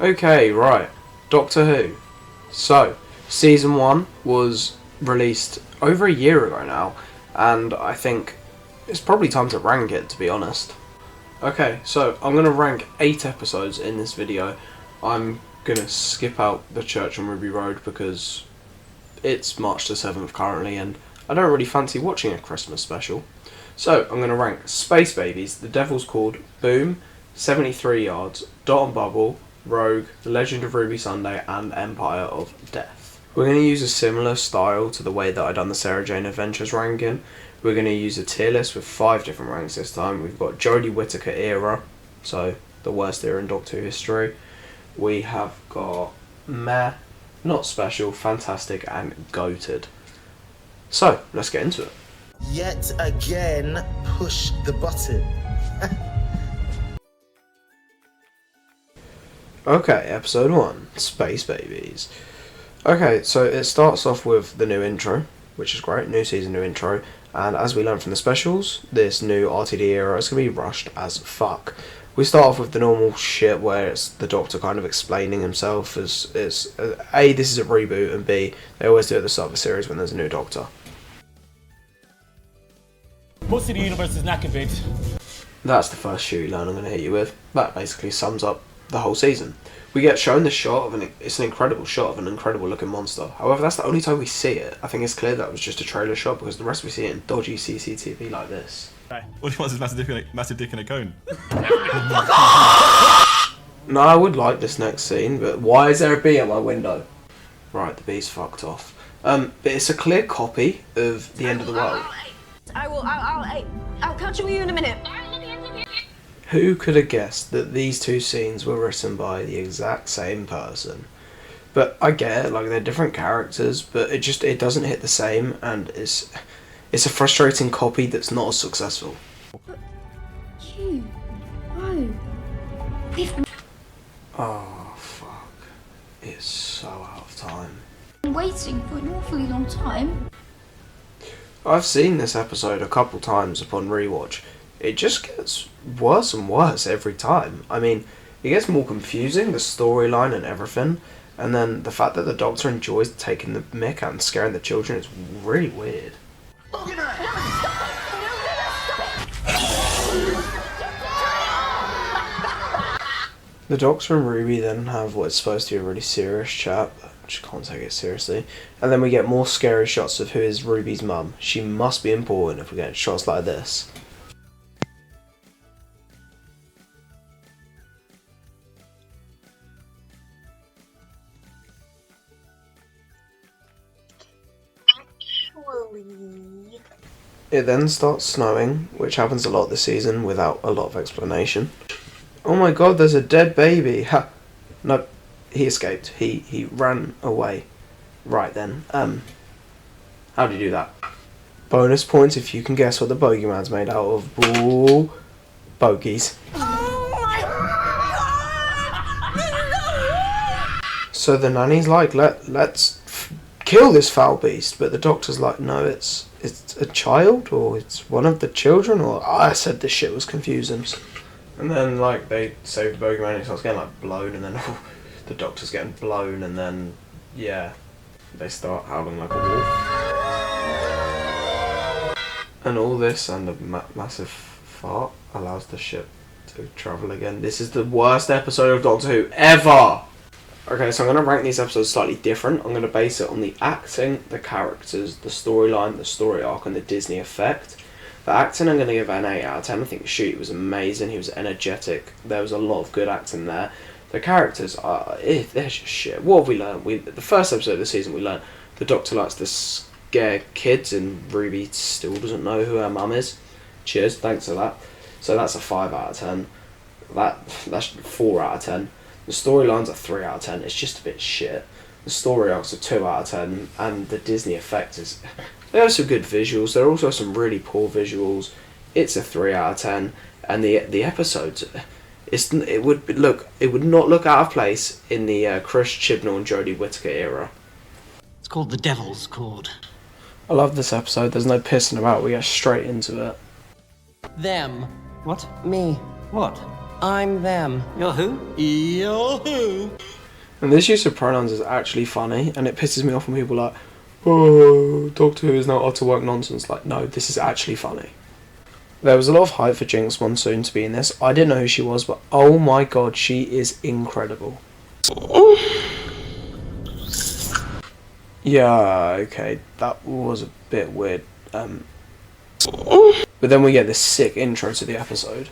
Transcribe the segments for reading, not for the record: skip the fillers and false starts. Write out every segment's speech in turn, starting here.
Okay, right. Doctor Who. So, Season 1 was released over a year ago now, and I think it's probably time to rank it, to be honest. Okay, so I'm going to rank 8 episodes in this video. I'm going to skip out The Church on Ruby Road because it's March the 7th currently, and I don't really fancy watching a Christmas special. So, I'm going to rank Space Babies, The Devil's Chord, Boom, 73 Yards, Dot and Bubble, Rogue, The Legend of Ruby Sunday, and Empire of Death. We're going to use a similar style to the way that I done the Sarah Jane Adventures ranking. We're going to use a tier list with 5 different ranks this time. We've got Jodie Whittaker era, so the worst era in Doctor Who history. We have got meh, not special, fantastic, and goated. So, let's get into it. Yet again, push the button. Okay, episode 1, Space Babies. Okay, so it starts off with the new intro, which is great, new season, new intro, and as we learned from the specials, this new RTD era is going to be rushed as fuck. We start off with the normal shit where it's the Doctor kind of explaining himself as A, this is a reboot, and B, they always do it at the start of the series when there's a new Doctor. Most of the universe is knackered. That's the first shoe you learn I'm going to hit you with. That basically sums up the whole season. We get shown the shot of it's an incredible shot of an incredible looking monster. However, that's the only time we see it. I think it's clear that was just a trailer shot because the rest we see it in dodgy CCTV like this. All he wants is massive dick in a cone. No, I would like this next scene, but why is there a bee at my window? Right, the bee's fucked off. But it's a clear copy of the end of the world. I'll catch you in a minute. Who could have guessed that these two scenes were written by the exact same person? But I get it, like they're different characters, but it doesn't hit the same, and it's a frustrating copy that's not as successful. But you, Oh fuck! It's so out of time. been waiting for an awfully long time. I've seen this episode a couple times upon rewatch. It just gets worse and worse every time. I mean, it gets more confusing, the storyline and everything, and then the fact that the Doctor enjoys taking the mick out and scaring the children is really weird. The Doctor and Ruby then have what's supposed to be a really serious chat, but I just can't take it seriously. And then we get more scary shots of who is Ruby's mum. She must be important if we get shots like this. It then starts snowing, which happens a lot this season without a lot of explanation. Oh my god, there's a dead baby! Ha! No, he escaped. He ran away. Right then, how do you do that? Bonus points if you can guess what the bogeyman's made out of. Ooh, bogies. So the nanny's like, let's kill this foul beast, but the Doctor's like, no, it's a child, or it's one of the children, or I said this shit was confusing. And then like they save the bogeyman and he starts getting like blown, and then the Doctor's getting blown, and then yeah, they start howling like a wolf. And all this and a massive fart allows the ship to travel again. This is the worst episode of Doctor Who ever! Okay, so I'm going to rank these episodes slightly different. I'm going to base it on the acting, the characters, the storyline, the story arc, and the Disney effect. The acting I'm going to give an 8 out of 10. I think Ncuti was amazing. He was energetic. There was a lot of good acting there. The characters are... they're just shit. What have we learned? The first episode of the season we learned the Doctor likes to scare kids, and Ruby still doesn't know who her mum is. Cheers, thanks for that. So that's a 5 out of 10. That's 4 out of 10. The storyline's a 3 out of 10. It's just a bit shit. The story arc's a 2 out of 10, and the Disney effect is... There are some good visuals. There are also some really poor visuals. It's a 3 out of 10, and the episodes... It would not look out of place in the Chris Chibnall and Jodie Whittaker era. It's called The Devil's Chord. I love this episode. There's no pissing about. We get straight into it. Them. What? Me. What? I'm them. You're who? You're who? And this use of pronouns is actually funny, and it pisses me off when people are like, oh, Doctor Who is now utter work nonsense. Like, no, this is actually funny. There was a lot of hype for Jinx Monsoon to be in this. I didn't know who she was, but oh my god, she is incredible. Yeah, okay, that was a bit weird. But then we get this sick intro to the episode.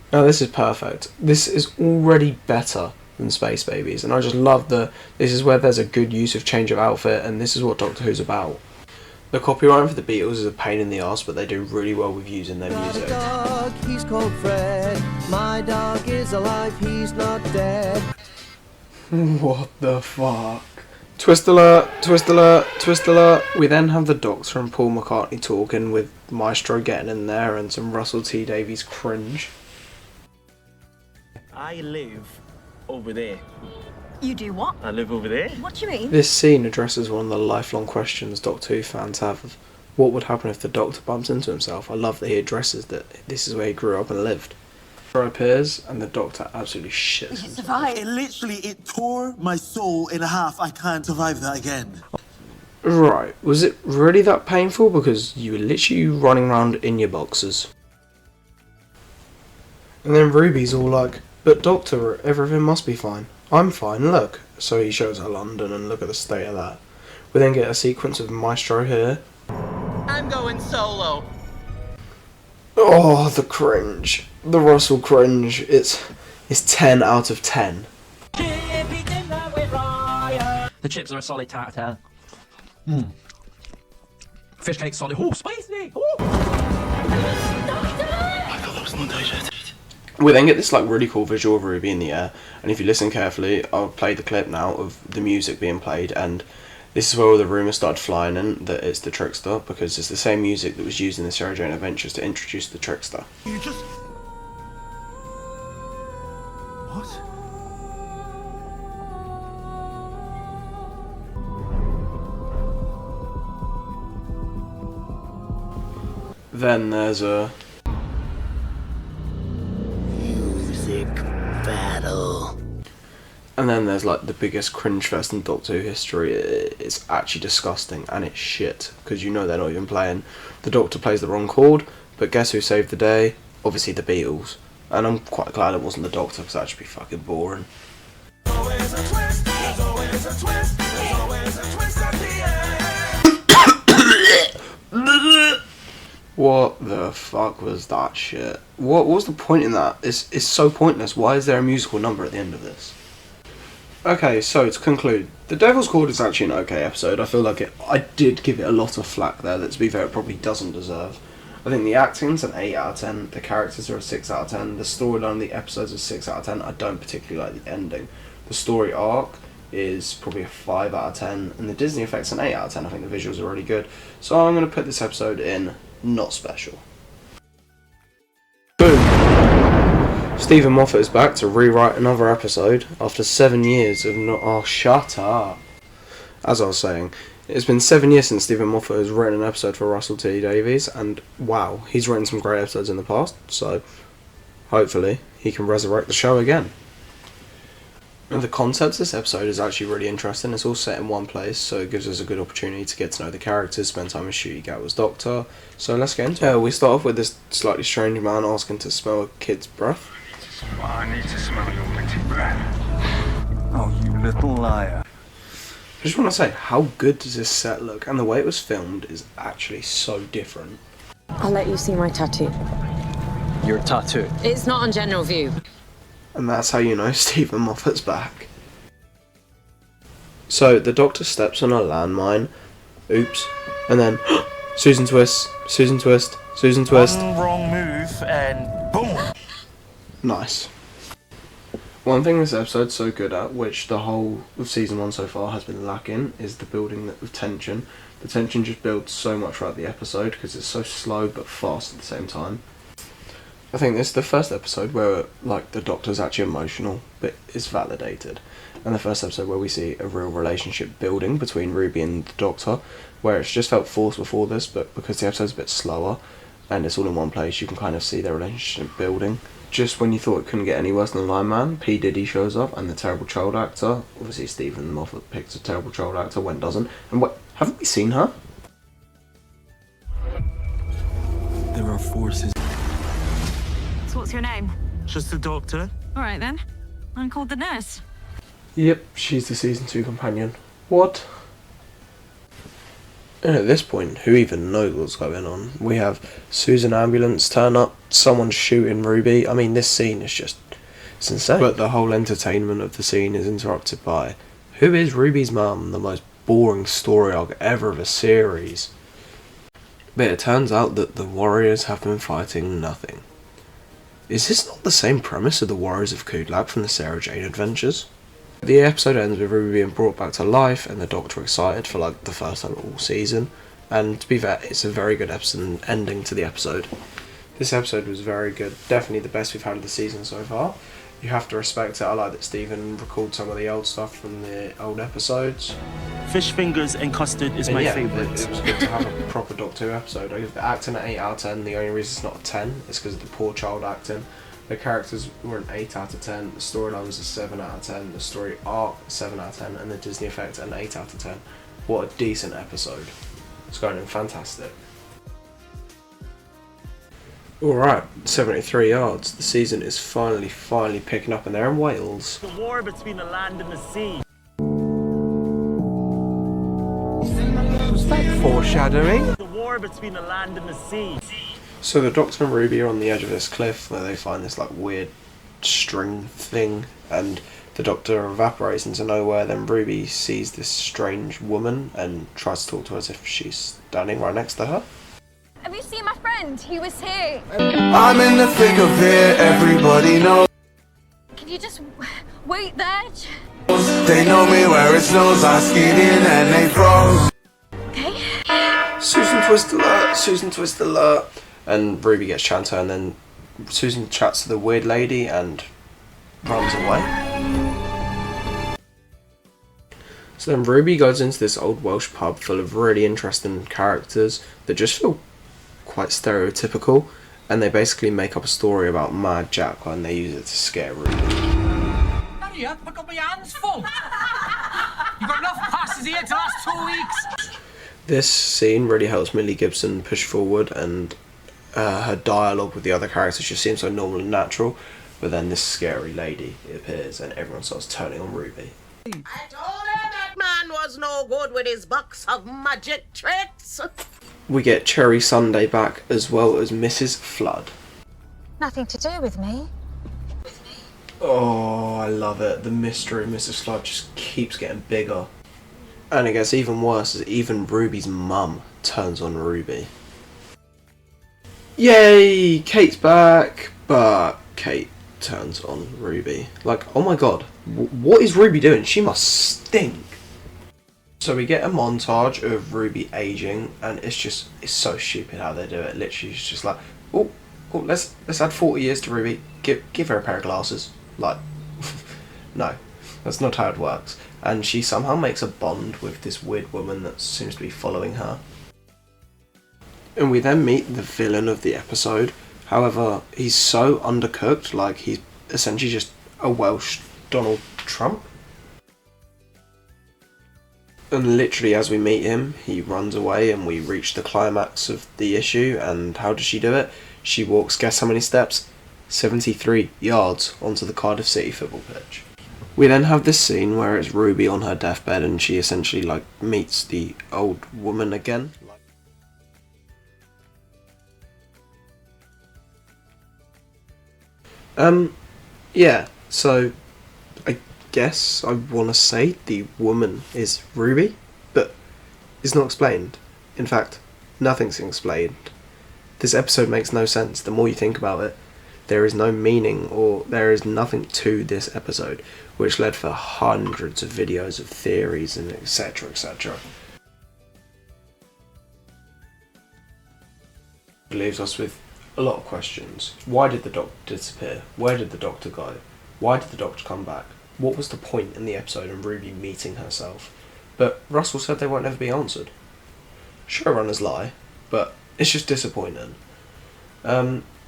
Now this is perfect. This is already better than Space Babies, and I just love this is where there's a good use of change of outfit, and this is what Doctor Who's about. The copyright for the Beatles is a pain in the arse, but they do really well with using their music. Dog, he's called Fred. My dog is alive, he's not dead. What the fuck? Twist alert, twist alert, twist alert. We then have the Doctor and Paul McCartney talking, with Maestro getting in there and some Russel T Davies cringe. I live over there. You do what? I live over there. What do you mean? This scene addresses one of the lifelong questions Doctor Who fans have of what would happen if the Doctor bumps into himself. I love that he addresses that this is where he grew up and lived. Maestro appears and the Doctor absolutely shits himself. Survive. It tore my soul in half. I can't survive that again. Right, was it really that painful? Because you were literally running around in your boxers. And then Ruby's all like, but Doctor, everything must be fine. I'm fine, look. So he shows her London and look at the state of that. We then get a sequence of Maestro here. I'm going solo. Oh, the cringe. The Russell cringe. It's 10 out of 10. The chips are a solid tartare. Fish cake solid. Oh, spicy. We then get this like really cool visual of Ruby in the air, and if you listen carefully, I'll play the clip now of the music being played, and this is where all the rumours started flying in that it's the Trickster, because it's the same music that was used in the Sarah Jane Adventures to introduce the Trickster. You just... What? Then there's a... Music battle. And then there's like the biggest cringe fest in Doctor Who history. It's actually disgusting, and it's shit, because you know they're not even playing. The Doctor plays the wrong chord, but guess who saved the day? Obviously the Beatles. And I'm quite glad it wasn't the Doctor, because that'd just be fucking boring. Always a twist, there's always a twist, there's always a twist at the end. What the fuck was that shit? What was the point in that? It's so pointless. Why is there a musical number at the end of this? Okay, so to conclude, The Devil's Chord is actually an okay episode. I feel like I did give it a lot of flack there that, to be fair, it probably doesn't deserve. I think the acting's an 8 out of 10, the characters are a 6 out of 10, the storyline of the episodes is 6 out of 10. I don't particularly like the ending. The story arc is probably a 5 out of 10, and the Disney effect's an 8 out of 10. I think the visuals are really good. So I'm going to put this episode in not special. Boom! Steven Moffat is back to rewrite another episode after 7 years of not... Oh, shut up! As I was saying, it's been 7 years since Steven Moffat has written an episode for Russel T Davies, and wow, he's written some great episodes in the past, so hopefully he can resurrect the show again. And the concept of this episode is actually really interesting. It's all set in one place, so it gives us a good opportunity to get to know the characters, spend time with Ncuti Gatwa's Doctor. So let's get into it. We start off with this slightly strange man asking to smell a kid's breath. I need to smell your wetty breath. Oh, you little liar. I just want to say, how good does this set look? And the way it was filmed is actually so different. I'll let you see my tattoo. Your tattoo? It's not on general view. And that's how you know Steven Moffat's back. So, the Doctor steps on a landmine. Oops. And then, Susan Twist, Susan Twist, Susan Twist. One wrong move and boom! Nice. One thing this episode's so good at, which the whole of season 1 so far has been lacking, is the building of tension. The tension just builds so much throughout the episode because it's so slow but fast at the same time. I think this is the first episode where like the Doctor's actually emotional, but is validated, and the first episode where we see a real relationship building between Ruby and the Doctor, where it's just felt forced before this, but because the episode's a bit slower and it's all in one place, you can kind of see their relationship building. Just when you thought it couldn't get any worse than Line Man, P. Diddy shows up, and the terrible child actor. Obviously, Steven Moffat picks a terrible child actor when doesn't. And what? Haven't we seen her? There are forces. So what's your name? Just the Doctor. All right then. I'm called the nurse. Yep, she's the season 2 companion. What? And at this point, who even knows what's going on? We have Susan ambulance turn up, someone shooting Ruby. I mean, this scene is just... it's insane. But the whole entertainment of the scene is interrupted by... who is Ruby's mum? The most boring story arc ever of a series. But it turns out that the Warriors have been fighting nothing. Is this not the same premise of the Warriors of Kudlak from the Sarah Jane Adventures? The episode ends with Ruby being brought back to life and the Doctor excited for like the first time all season, and to be fair, it's a very good episode and ending to the episode. This episode was very good, definitely the best we've had of the season so far. You have to respect it. I like that Steven recalled some of the old stuff from the old episodes. Fish fingers and custard is my favourite. It was good to have a proper Doctor Who episode. I give the acting an 8 out of 10. The only reason it's not a 10 is because of the poor child acting. The characters were an 8 out of 10, the storyline was a 7 out of 10, the story arc 7 out of 10, and the Disney effect an 8 out of 10. What a decent episode. It's going in fantastic. Alright, 73 yards. The season is finally picking up, and they're in Wales. The war between the land and the sea. Was that foreshadowing? The war between the land and the sea. So the Doctor and Ruby are on the edge of this cliff where they find this like weird string thing, and the Doctor evaporates into nowhere. Then Ruby sees this strange woman and tries to talk to her as if she's standing right next to her. Have you seen my friend? He was here. I'm in the thick of it, everybody knows. Can you just wait there? They know me where it snows, I skid in and they froze. Okay. Susan Twist alert! Susan Twist alert! And Ruby gets chatting to her, and then Susan chats to the weird lady and runs away. So then Ruby goes into this old Welsh pub full of really interesting characters that just feel quite stereotypical, and they basically make up a story about Mad Gatwa and they use it to scare Ruby. Hurry up, I've got my hands full. You've got enough passes here to last 2 weeks. This scene really helps Millie Gibson push forward, and her dialogue with the other characters just seems so normal and natural, but then this scary lady appears and everyone starts turning on Ruby. I told her that man was no good with his box of magic tricks. We get Cherry Sunday back as well as Mrs. Flood. Nothing to do with me. Oh, I love it. The mystery of Mrs. Flood just keeps getting bigger. And it gets even worse as even Ruby's mum turns on Ruby. Yay! Kate's back! But Kate turns on Ruby. Like, oh my god, what is Ruby doing? She must stink. So we get a montage of Ruby aging, and it's so stupid how they do it. Literally, it's just like, oh, let's add 40 years to Ruby. Give her a pair of glasses. Like, no, that's not how it works. And she somehow makes a bond with this weird woman that seems to be following her. And we then meet the villain of the episode. However, he's so undercooked, like he's essentially just a Welsh Donald Trump. And literally as we meet him, he runs away and we reach the climax of the issue. And how does she do it? She walks, guess how many steps? 73 yards onto the Cardiff City football pitch. We then have this scene where it's Ruby on her deathbed and she essentially like meets the old woman again. Yeah, so I guess I want to say the woman is Ruby, but it's not explained. In fact, nothing's explained. This episode makes no sense. The more you think about it, there is no meaning or there is nothing to this episode, which led for hundreds of videos of theories and etc, etc. Leaves us with a lot of questions. Why did the Doctor disappear? Where did the Doctor go? Why did the Doctor come back? What was the point in the episode of Ruby meeting herself? But Russell said they won't ever be answered. Showrunners lie, but it's just disappointing.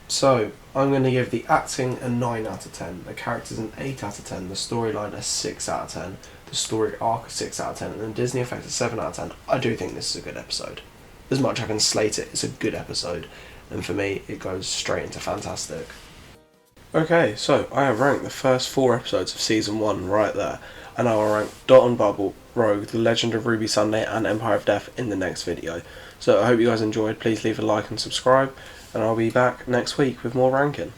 So, I'm going to give the acting a 9 out of 10, the characters an 8 out of 10, the storyline a 6 out of 10, the story arc a 6 out of 10, and the Disney effect a 7 out of 10. I do think this is a good episode. As much as I can slate it, it's a good episode. And for me, it goes straight into fantastic. Okay, so I have ranked the first 4 episodes of Season 1 right there. And I will rank Dot and Bubble, Rogue, The Legend of Ruby Sunday and Empire of Death in the next video. So I hope you guys enjoyed. Please leave a like and subscribe. And I'll be back next week with more ranking.